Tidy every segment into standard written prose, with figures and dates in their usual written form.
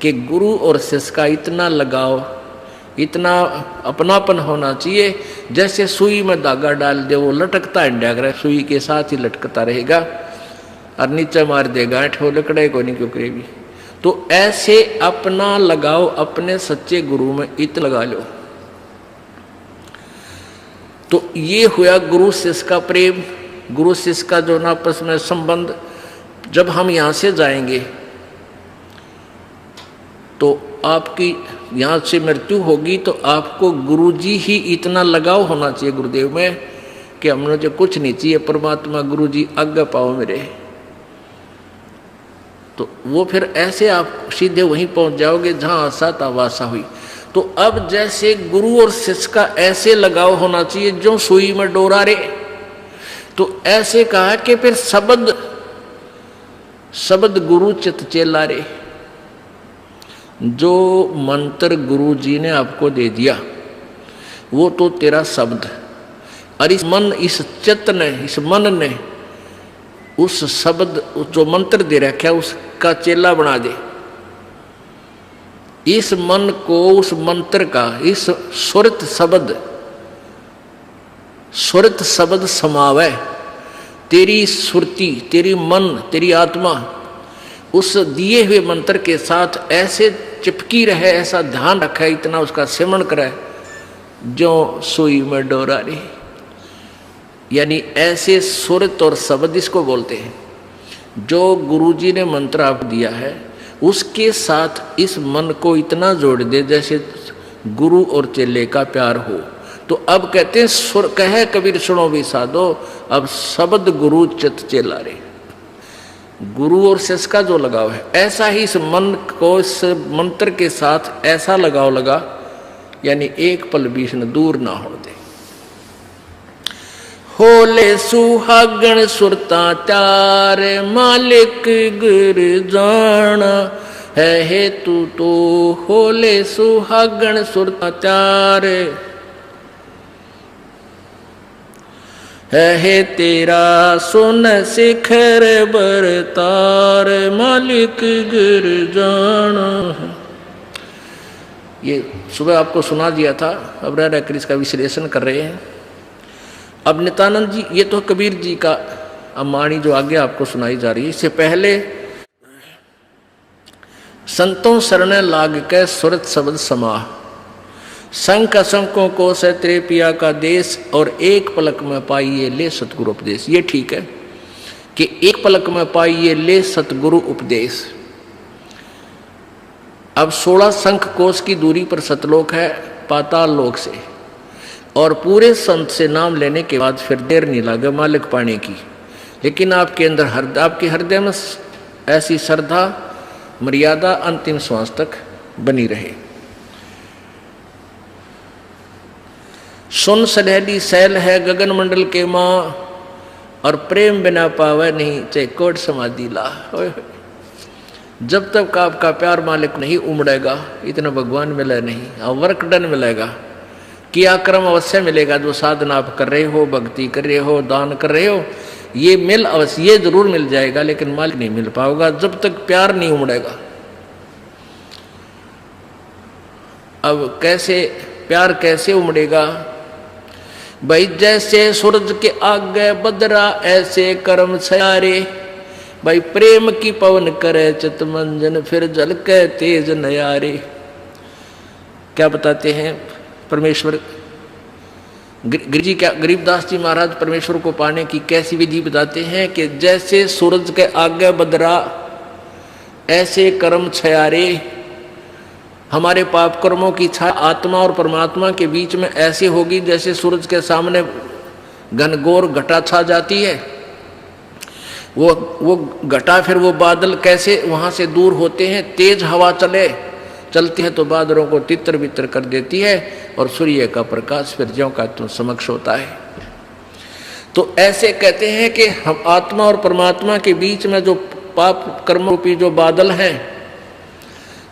कि गुरु और शिष्य का इतना लगाव, इतना अपनापन होना चाहिए जैसे सुई में धागा डाल दे, वो लटकता है, सुई के साथ ही लटकता रहेगा और नीचे मार देगा ठो लकड़े को नहीं क्यों करेगी। तो ऐसे अपना लगाओ अपने सच्चे गुरु में इतना लगा लो। तो ये हुआ गुरु शिष्य का प्रेम, गुरु शिष्य का जो ना आपस में संबंध। जब हम यहाँ से जाएंगे तो आपकी यहाँ से मृत्यु होगी तो आपको गुरुजी ही इतना लगाव होना चाहिए गुरुदेव में कि हमने जो कुछ नहीं चाहिए, परमात्मा गुरुजी आज्ञा पाओ मेरे। तो वो फिर ऐसे आप सीधे वहीं पहुंच जाओगे जहां आशा था वासा हुई। तो अब जैसे गुरु और शिष्य का ऐसे लगाव होना चाहिए जो सुई में डोरा रे, तो ऐसे कहा कि फिर शब्द गुरु चित चेला रे। जो मंत्र गुरु जी ने आपको दे दिया वो तो तेरा शब्द, और इस चित्त ने, इस मन ने उस शब्द जो मंत्र दे रखा है उसका चेला बना दे। इस मन को उस मंत्र का, इस सुरत शब्द समावे। तेरी सुरती, तेरी मन, तेरी आत्मा उस दिए हुए मंत्र के साथ ऐसे चिपकी रहे, ऐसा ध्यान रखे, इतना उसका सिमरण करे जो सुई में डोरा रे। यानी ऐसे सुरत और शब्द इसको बोलते हैं। जो गुरुजी ने मंत्र आपको दिया है उसके साथ इस मन को इतना जोड़ दे जैसे गुरु और चेले का प्यार हो। तो अब कहते हैं सुर कहे कबीर सुनो भी साधो, अब शब्द गुरु चित चेला रे। गुरु और शिष्य का जो लगाव है ऐसा ही इस मन को इस मंत्र के साथ ऐसा लगाव लगा, यानी एक पल बीच न दूर ना हो दे। होले सुहागण सुरता त्यार मालिक गुर जाना है हेतु तो। होले सुहागण सुरता त्यार है तेरा सुन शिखर बरतार मालिक गिर जाना। ये सुबह आपको सुना दिया था, अब रह कर इसका विश्लेषण कर रहे हैं। अब नित्यानंद जी, ये तो कबीर जी का अम्बाणी जो आगे आपको सुनाई जा रही है। इससे पहले संतों शरण लाग के सुरत शब्द समाह, संख असंकों को से तेरे पिया का देश, और एक पलक में पाइए ले सतगुरु उपदेश। ये ठीक है कि एक पलक में पाइए ले सतगुरु उपदेश। अब 16 शंख कोश की दूरी पर सतलोक है पाताल लोक से, और पूरे संत से नाम लेने के बाद फिर देर नहीं लगे मालिक पाने की। लेकिन आपके अंदर आपके हृदय में ऐसी श्रद्धा मर्यादा अंतिम श्वास तक बनी रहे। सुन सनहली सैल है गगन मंडल के माँ, और प्रेम बिना पावे नहीं चाहे कोट समाधि ला। जब तक आपका प्यार मालिक नहीं उमड़ेगा इतना भगवान मिले नहीं। और वर्क डन मिलेगा, किया कर्म अवश्य मिलेगा। जो साधना आप कर रहे हो, भक्ति कर रहे हो, दान कर रहे हो, ये मिल अवश्य, ये जरूर मिल जाएगा, लेकिन मालिक नहीं मिल पाओगा जब तक प्यार नहीं उमड़ेगा। अब कैसे प्यार कैसे उमड़ेगा भाई? जैसे सूरज के आगे बदरा ऐसे कर्म छयारे। भाई प्रेम की पवन करे चित मंजन फिर जल के तेज नयारे। क्या बताते हैं परमेश्वर गरीबदास जी महाराज परमेश्वर को पाने की कैसी विधि बताते हैं कि जैसे सूरज के आगे बदरा ऐसे कर्म छयारे। हमारे पाप कर्मों की छाया आत्मा और परमात्मा के बीच में ऐसे होगी जैसे सूरज के सामने घनघोर घटा छा जाती है। वो घटा, फिर वो बादल कैसे वहां से दूर होते हैं। तेज हवा चलती है तो बादलों को तितर बितर कर देती है, और सूर्य का प्रकाश फिर ज्यों का त्यों समक्ष होता है। तो ऐसे कहते हैं कि हम आत्मा और परमात्मा के बीच में जो पाप कर्म रूपी जो बादल हैं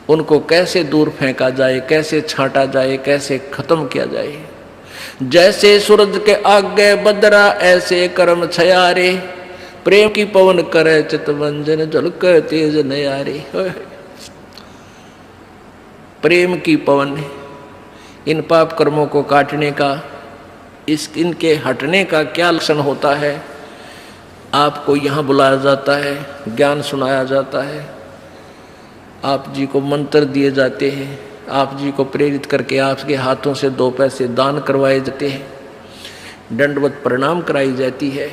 उनको कैसे दूर फेंका जाए, कैसे छांटा जाए, कैसे खत्म किया जाए। जैसे सूरज के आगे बदरा ऐसे कर्म छयारे। प्रेम की पवन करे चित मंजन झलक तेज नयारे। प्रेम की पवन, इन पाप कर्मों को काटने का, इनके हटने का क्या लक्षण होता है। आपको यहाँ बुलाया जाता है, ज्ञान सुनाया जाता है, आप जी को मंत्र दिए जाते हैं, आप जी को प्रेरित करके आपके हाथों से 2 पैसे दान करवाए जाते हैं, दंडवत प्रणाम कराई जाती है।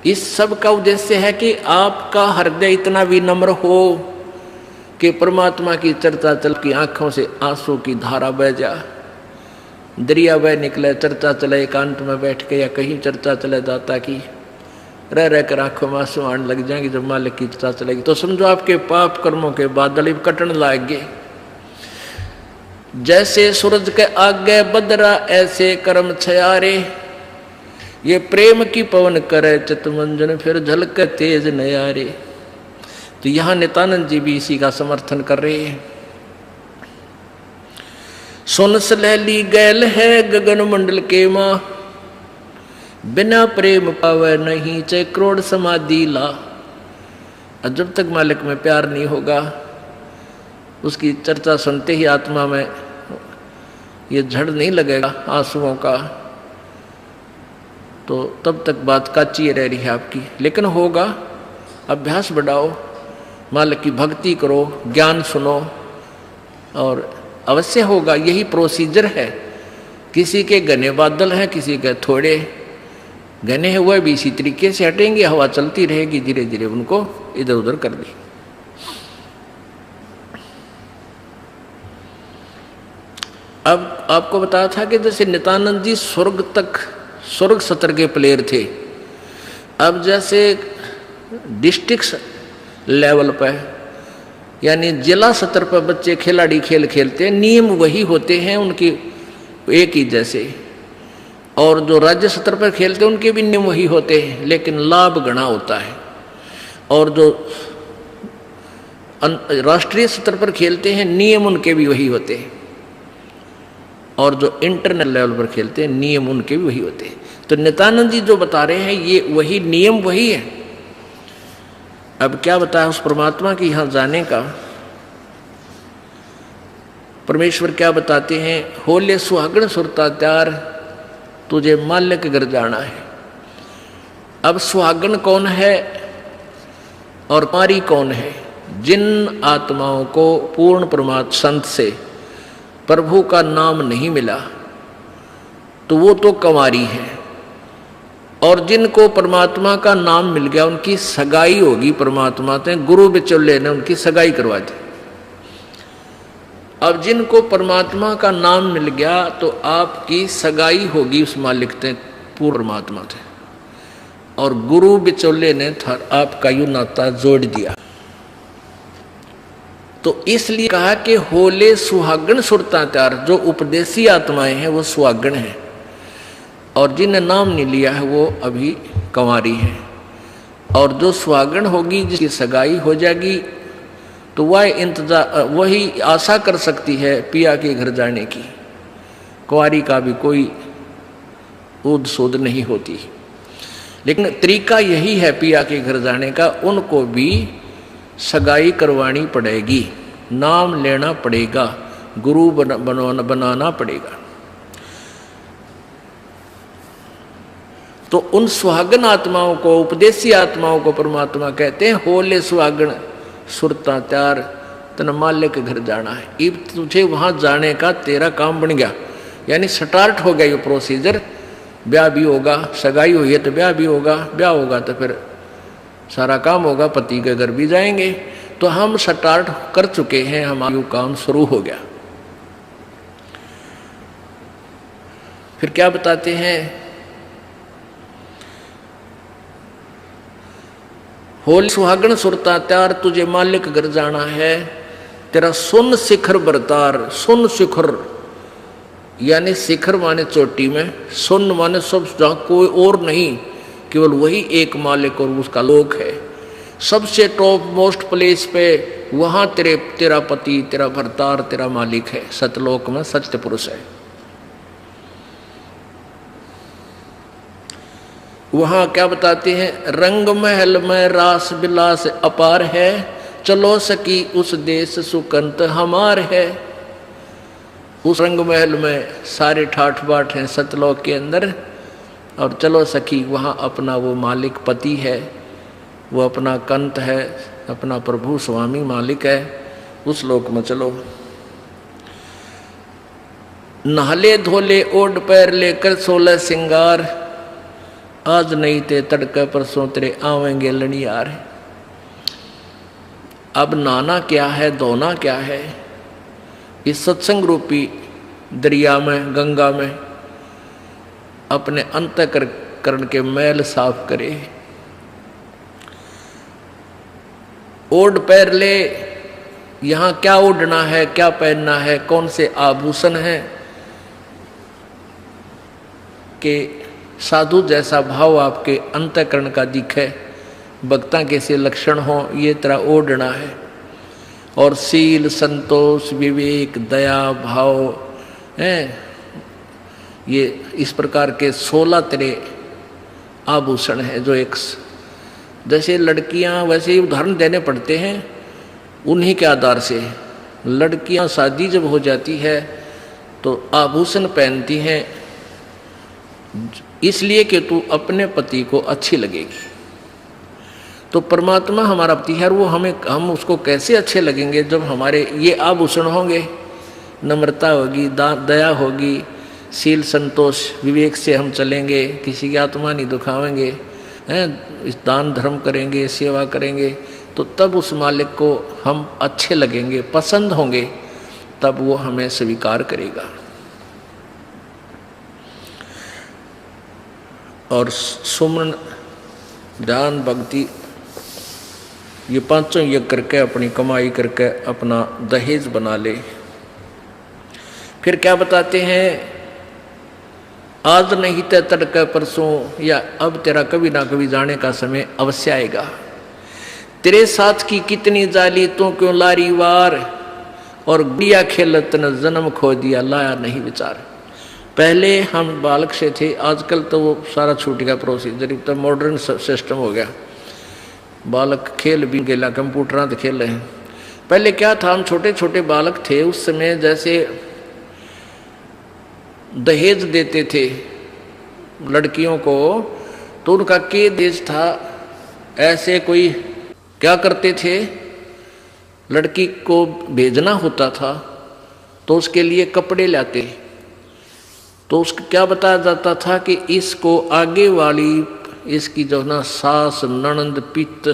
इस सब का उद्देश्य है कि आपका हृदय इतना विनम्र हो कि परमात्मा की चर्चा चल की आंखों से आंसू की धारा बह जा, दरिया बह निकले, चर्चा चले एकांत में बैठ के या कहीं चर्चा चले दाता की, रह रह कर आंखों में आंसू आने लग जाएंगे। जब मालिक की चर्चा चलेगी तो समझो आपके पाप कर्मों के बादल कटन लाएंगे। जैसे सूरज के आगे बदरा ऐसे कर्म छयारे, ये प्रेम की पवन करे चितमंजन फिर झलक तेज नयारे। तो यहां नित्यानंद जी भी इसी का समर्थन कर रहे हैं। सुन सलहली गैल है गगन मंडल के माँ, बिना प्रेम पावे नहीं चे करोड़ समाधि ला। और जब तक मालिक में प्यार नहीं होगा, उसकी चर्चा सुनते ही आत्मा में ये झड़ नहीं लगेगा आंसुओं का, तो तब तक बात काची रह रही है आपकी। लेकिन होगा, अभ्यास बढ़ाओ, मालिक की भक्ति करो, ज्ञान सुनो, और अवश्य होगा। यही प्रोसीजर है। किसी के घने बादल हैं, किसी के थोड़े घने हुए भी इसी तरीके से हटेंगे, हवा चलती रहेगी, धीरे धीरे उनको इधर उधर कर दी। अब आपको बताया था कि जैसे नित्यानंद जी स्वर्ग सत्र के प्लेयर थे। अब जैसे डिस्ट्रिक्ट लेवल पर यानी जिला स्तर पर बच्चे खिलाड़ी खेल खेलते हैं, नियम वही होते हैं उनकी एक ही जैसे, और जो राज्य स्तर पर खेलते हैं उनके भी नियम वही होते हैं, लेकिन लाभ गणा होता है। और जो राष्ट्रीय स्तर पर खेलते हैं नियम उनके भी वही होते हैं, और जो इंटरनेशनल लेवल पर खेलते हैं नियम उनके भी वही होते हैं। तो नित्यानंद जी जो बता रहे हैं ये वही नियम वही है। अब क्या बताया उस परमात्मा की यहाँ जाने का। परमेश्वर क्या बताते हैं, होले सुहागण सुरता त्यार तुझे मालिक घर जाना है। अब सुहागण कौन है और कुंवारी कौन है? जिन आत्माओं को पूर्ण परमात्मा संत से प्रभु का नाम नहीं मिला तो वो तो कुंवारी है, और जिनको परमात्मा का नाम मिल गया उनकी सगाई होगी परमात्मा से, गुरु बिचौले ने उनकी सगाई करवा दी। अब जिनको परमात्मा का नाम मिल गया तो आपकी सगाई होगी उस मालिक से, पूर्ण परमात्मा से, और गुरु बिचौले ने आपका यू नाता जोड़ दिया। तो इसलिए कहा कि होले सुहागण सुरता त्यार, जो उपदेशी आत्माएं हैं वो सुहागण हैं, और जिन्हें नाम नहीं लिया है वो अभी कुंवारी है। और जो सुहागण होगी जिसकी सगाई हो जाएगी तो वही आशा कर सकती है पिया के घर जाने की। कुंवारी का भी कोई ऊद सूद नहीं होती, लेकिन तरीका यही है पिया के घर जाने का, उनको भी सगाई करवानी पड़ेगी, नाम लेना पड़ेगा, गुरु बनाना पड़ेगा। तो उन सुहागन आत्माओं को, उपदेशी आत्माओं को परमात्मा कहते हैं होले सुहागण सुरता त्यार तन मालिक घर जाना है। अब तुझे वहां जाने का तेरा काम बन गया, यानी स्टार्ट हो गया ये प्रोसीजर। ब्याह भी होगा, सगाई हुई है तो ब्याह भी होगा, ब्याह होगा तो फिर सारा काम होगा, पति के घर भी जाएंगे। तो हम स्टार्ट कर चुके हैं, हमारा काम शुरू हो गया। फिर क्या बताते हैं, होली सुहागण सुरता त्यार तुझे मालिक घर जाना है, तेरा सुन शिखर बरतार। सुन शिखर यानी शिखर माने चोटी में, सुन माने सब जहां कोई और नहीं, केवल वही एक मालिक और उसका लोक है। सबसे टॉप मोस्ट प्लेस पे वहां तेरा पति, तेरा भरतार, तेरा मालिक है। सतलोक में सत्य पुरुष है। वहां क्या बताते हैं, रंग महल में रास विलास अपार है, चलो सकी उस देश सुकंत हमार है। उस रंग महल में सारे ठाठ बाट हैं सतलोक के अंदर, और चलो सखी वहाँ अपना वो मालिक पति है, वो अपना कंत है, अपना प्रभु स्वामी मालिक है, उस लोक में चलो। नहले धोले ओढ़ पैर लेकर 16 सिंगार, आज नहीं ते तड़के परसों तेरे आवेंगे लड़ियार। अब नहाना क्या है, धोना क्या है, इस सत्संग रूपी दरिया में, गंगा में अपने अंतःकरण के मैल साफ करे। ओढ़ पैर ले, यहाँ क्या ओढ़ना है, क्या पहनना है, कौन से आभूषण है कि साधु जैसा भाव आपके अंतःकरण का दिखे, भक्ता के से लक्षण हो, ये तरह ओढ़ना है। और सील, संतोष, विवेक, दया भाव है, ये इस प्रकार के 16 तरह आभूषण है जो एक जैसे लड़कियां वैसे ही उदाहरण देने पड़ते हैं उन्हीं के आधार से। लड़कियां शादी जब हो जाती है तो आभूषण पहनती हैं इसलिए कि तू अपने पति को अच्छी लगेगी। तो परमात्मा हमारा पति है, वो हम उसको कैसे अच्छे लगेंगे जब हमारे ये आभूषण होंगे, नम्रता होगी, दया होगी, शील, संतोष, विवेक से हम चलेंगे, किसी की आत्मा नहीं दुखावेंगे, हैं, इस दान धर्म करेंगे, सेवा करेंगे, तो तब उस मालिक को हम अच्छे लगेंगे, पसंद होंगे, तब वो हमें स्वीकार करेगा। और सुमन, ध्यान, भक्ति, ये पांचों यज्ञ करके अपनी कमाई करके अपना दहेज बना ले। फिर क्या बताते हैं, आज नहीं ते तड़के परसों, या अब तेरा कभी ना कभी जाने का समय अवश्य आएगा। तेरे साथ की कितनी जाली तू क्यों लारी वार, और गुड़िया खेलत न जन्म खो दिया लाया नहीं विचार। पहले हम बालक से थे, आजकल तो वो सारा छूट गया प्रोसीजर, तो मॉडर्न सिस्टम हो गया, बालक खेल भी गेला, कंप्यूटर तो खेल रहे हैं। पहले क्या था, हम छोटे छोटे बालक थे, उस समय जैसे दहेज देते थे लड़कियों को, तो उनका के देश था, ऐसे कोई क्या करते थे, लड़की को भेजना होता था तो उसके लिए कपड़े लाते, तो उसको क्या बताया जाता था कि इसको आगे वाली, इसकी जो ना सास, ननंद, पितृ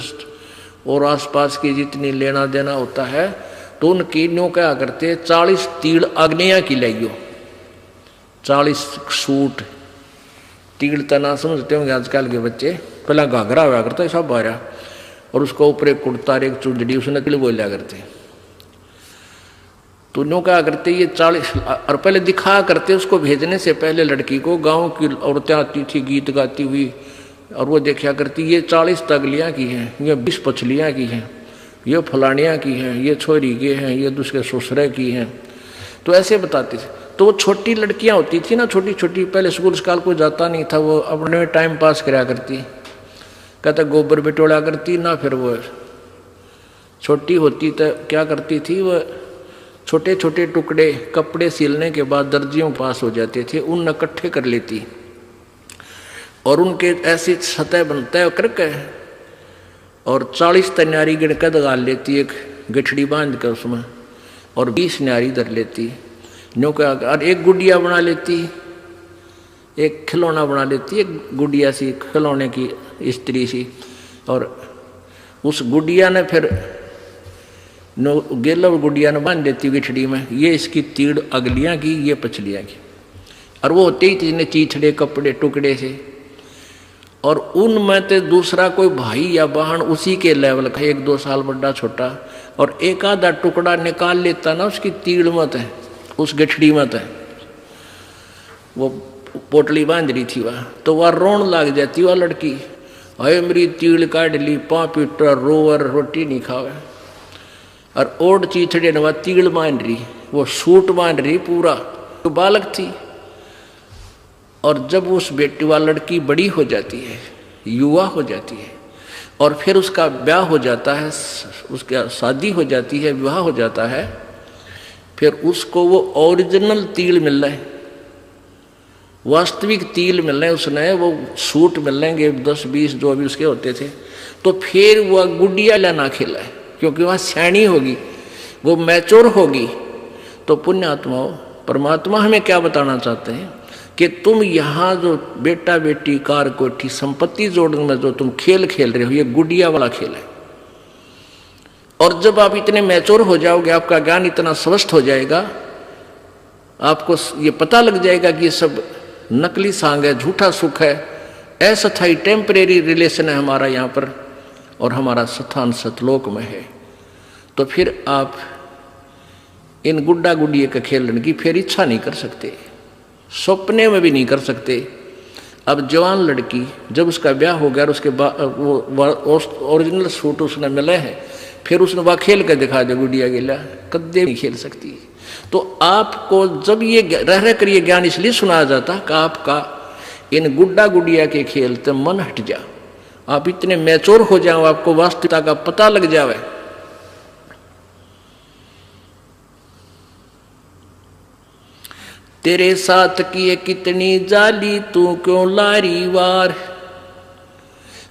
और आसपास की जितनी लेना देना होता है, तो उनकी न्यों क्या करते, 40 तीड़ अग्निया की लाइयो, 40 सूट। तीड़ तना समझते होंगे आजकल के बच्चे, पहला घाघरा हुआ करता है सब बारह, और उसको ऊपर एक कुर्ता, एक चुंदड़ी, उसने तिल बोलिया करते। तो न्यों क्या करते, ये 40, और पहले दिखा करते, उसको भेजने से पहले लड़की को गांव की औरतें आती थी गीत गाती हुई, और वो देखा करती, ये 40 तगलियाँ की हैं, ये 20 पछलियाँ की हैं, ये फलानियाँ की हैं, ये छोरी के हैं, ये दूसरे ससुरे की हैं, तो ऐसे बताते थे। तो वो छोटी लड़कियां होती थी ना, छोटी छोटी, पहले स्कूल स्काल को जाता नहीं था, वो अपने टाइम पास कराया करती, कहता गोबर बिटोड़ा करती ना। फिर वो छोटी होती तो क्या करती थी, वो छोटे छोटे टुकड़े कपड़े सिलने के बाद दर्जियों पास हो जाते थे, उन इकट्ठे कर लेती और उनके ऐसी सतह बनता है करके, और 40 तन्यारी गिड़कद गाल लेती, एक गठड़ी बांध कर उसमें, और 20 न्यारी धर लेती, न्यों का, और एक गुड़िया बना लेती, एक खिलौना बना लेती, एक गुड़िया सी खिलौने की स्त्री सी, और उस गुड़िया ने फिर गेला गुड़िया ने बांध देती गिठड़ी में, ये इसकी तीड़ अगलियाँ की, ये पछलियाँ की, और वो होते ही तीन चीथड़े कपड़े टुकड़े से, और उनमें तो दूसरा कोई भाई या बहन उसी के लेवल का, 1-2 साल बड़ा छोटा, और एक आधा टुकड़ा निकाल लेता ना उसकी तीड़ मत है, उस गठड़ी मत है, वो पोटली बांध रही थी वह, तो वह रोन लग जाती वह लड़की, अरे मेरी तीड़ काट ली, 5 पीटर रोवर, रोटी नहीं खावे, और ओढ़ चीथड़े ने वह तीड़ बांध रही, वो सूट बांध रही पूरा, तो बालक थी। और जब उस बेटी वाली लड़की बड़ी हो जाती है, युवा हो जाती है, और फिर उसका ब्याह हो जाता है, उसकी शादी हो जाती है, विवाह हो जाता है, फिर उसको वो ओरिजिनल तिल मिल रहा है, वास्तविक तिल मिल रहे हैं, उसने वो सूट मिल रहेंगे 10-20 जो भी उसके होते थे। तो फिर वह गुडिया लेना खेला है, क्योंकि वह सैनी होगी, वो मैच्योर होगी। तो पुण्यात्माओं, परमात्मा हमें क्या बताना चाहते हैं कि तुम यहाँ जो बेटा बेटी कार कोठी संपत्ति जोड़ने में जो तुम खेल खेल रहे हो, ये गुडिया वाला खेल है। और जब आप इतने मैच्योर हो जाओगे, आपका ज्ञान इतना स्वस्थ हो जाएगा, आपको ये पता लग जाएगा कि ये सब नकली सांग है, झूठा सुख है, अस्थायी टेम्परेरी रिलेशन है हमारा यहाँ पर, और हमारा स्थान सतलोक में है। तो फिर आप इन गुड्डा गुडिये का खेलने की फिर इच्छा नहीं कर सकते, सपने में भी नहीं कर सकते। अब जवान लड़की जब उसका ब्याह हो गया और उसके बाद वो ओरिजिनल सूट उसने मिले हैं, फिर उसने वह खेल कर दिखा दे गुडिया गिला, कदे नहीं खेल सकती। तो आपको जब ये रह रह कर ये ज्ञान इसलिए सुनाया जाता कि आपका इन गुड्डा गुडिया के खेल से मन हट जा, आप इतने मैच्योर हो जाओ, आपको वास्तविकता का पता लग जावे। तेरे साथ किए कितनी जाली, तू क्यों लारी वार,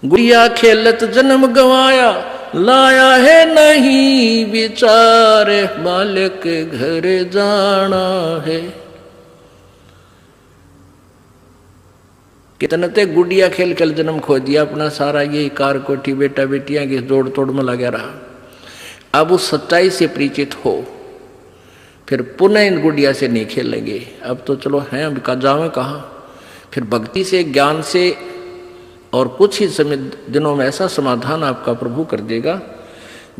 गुड़िया खेलत जन्म गवाया, लाया है नहीं विचार, मालिक के घर जाना है। कितने ते गुड़िया खेल खेल जन्म खो दिया अपना सारा, यही कार कोठी बेटा बेटियां की जोड़ तोड़ में लगा रहा। अब उस सच्चाई से परिचित हो, फिर पुनः इन गुड़िया से नहीं खेलेंगे। अब तो चलो हैं, अब का जावे कहाँ। फिर भक्ति से, ज्ञान से, और कुछ ही समय दिनों में ऐसा समाधान आपका प्रभु कर देगा।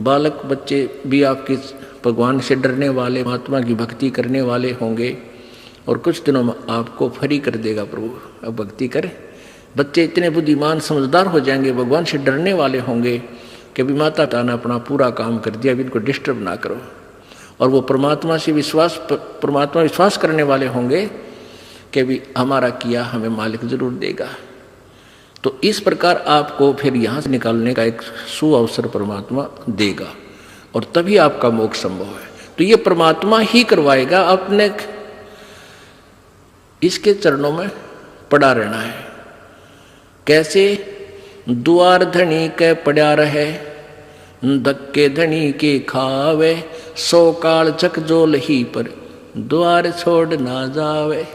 बालक बच्चे भी आपके भगवान से डरने वाले, महात्मा की भक्ति करने वाले होंगे, और कुछ दिनों में आपको फ्री कर देगा प्रभु। अब भक्ति करें, बच्चे इतने बुद्धिमान समझदार हो जाएंगे, भगवान से डरने वाले होंगे कि अभी माता पिता ने अपना पूरा काम कर दिया, अभी इनको डिस्टर्ब ना करो। और वो परमात्मा से विश्वास करने वाले होंगे कि भी हमारा किया हमें मालिक जरूर देगा। तो इस प्रकार आपको फिर यहाँ से निकालने का एक सुअवसर परमात्मा देगा, और तभी आपका मोक्ष संभव है। तो ये परमात्मा ही करवाएगा, अपने इसके चरणों में पड़ा रहना है। कैसे? द्वार धनी के पड़ा रहे, धक्के धनी के खावे, 100 काल चक जोल ही पर, द्वार छोड़ ना जावे।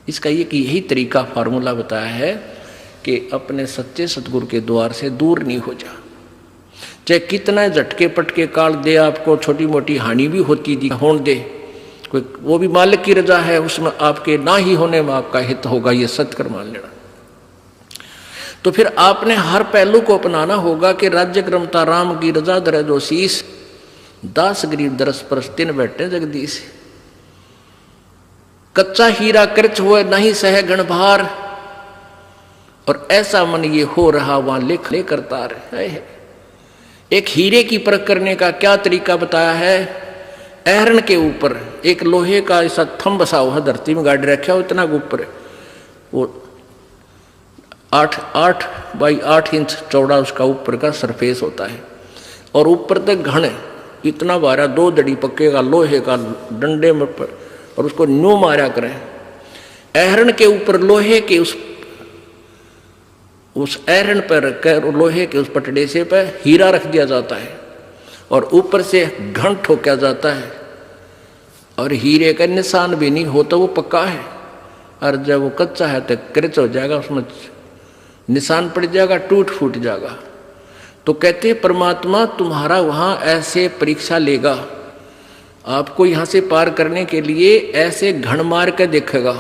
इसका यही तरीका फार्मूला बताया है कि अपने सच्चे सतगुरु के द्वार से दूर नहीं हो जा। चाहे कितना झटके पटके काल दे, आपको छोटी मोटी हानि भी होती थी होने दे, कोई वो भी मालिक की रजा है, उसमें आपके ना ही होने में आपका हित होगा, ये सत्य मान लेना। तो फिर आपने हर पहलू को अपनाना होगा कि राज्य क्रमता राम की रजा दर जो शीस, दास गरीब दरस परस तिन बैठे जगदीश। कच्चा हीरा कृच हुए नहीं सह गण भार, और ऐसा मन ये हो रहा वहां लिख ले करता रहे। एक हीरे की परख करने का क्या तरीका बताया है? एहरन के ऊपर एक लोहे का ऐसा थंब बसा हुआ धरती में गाड़ी रखा हो, इतना ऊपर, वो 8 बाई 8 इंच चौड़ा उसका ऊपर का सरफेस होता है, और ऊपर तक घन इतना बारा 2 दड़ी पक्के का लोहे का डंडे में पर, और उसको न्यू मारा करें। एहरन के ऊपर लोहे के उस एहरन पर रखकर लोहे के उस पटड़े से पर हीरा रख दिया जाता है, और ऊपर से घन ठोका जाता है, और हीरे का निशान भी नहीं होता, वो पक्का है। और जब वो कच्चा है तो क्रच हो जाएगा, उसमें निशान पड़ जाएगा, टूट फूट जाएगा। तो कहते हैं परमात्मा तुम्हारा वहां ऐसे परीक्षा लेगा, आपको यहां से पार करने के लिए ऐसे घण मार के देखेगा।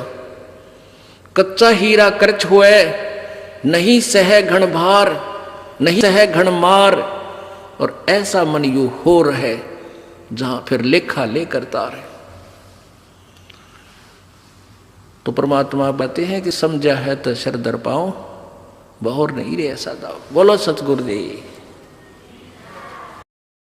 कच्चा हीरा कर्च हुए, नहीं सह घण भार, नहीं सह घण मार, और ऐसा मन यू हो रहे जहां फिर लेखा ले करता रहे। तो परमात्मा बताते हैं कि समझा है तो सर दर पाओ, बहुर नहीं रे ऐसा दाओ। बोलो सतगुरुदेव।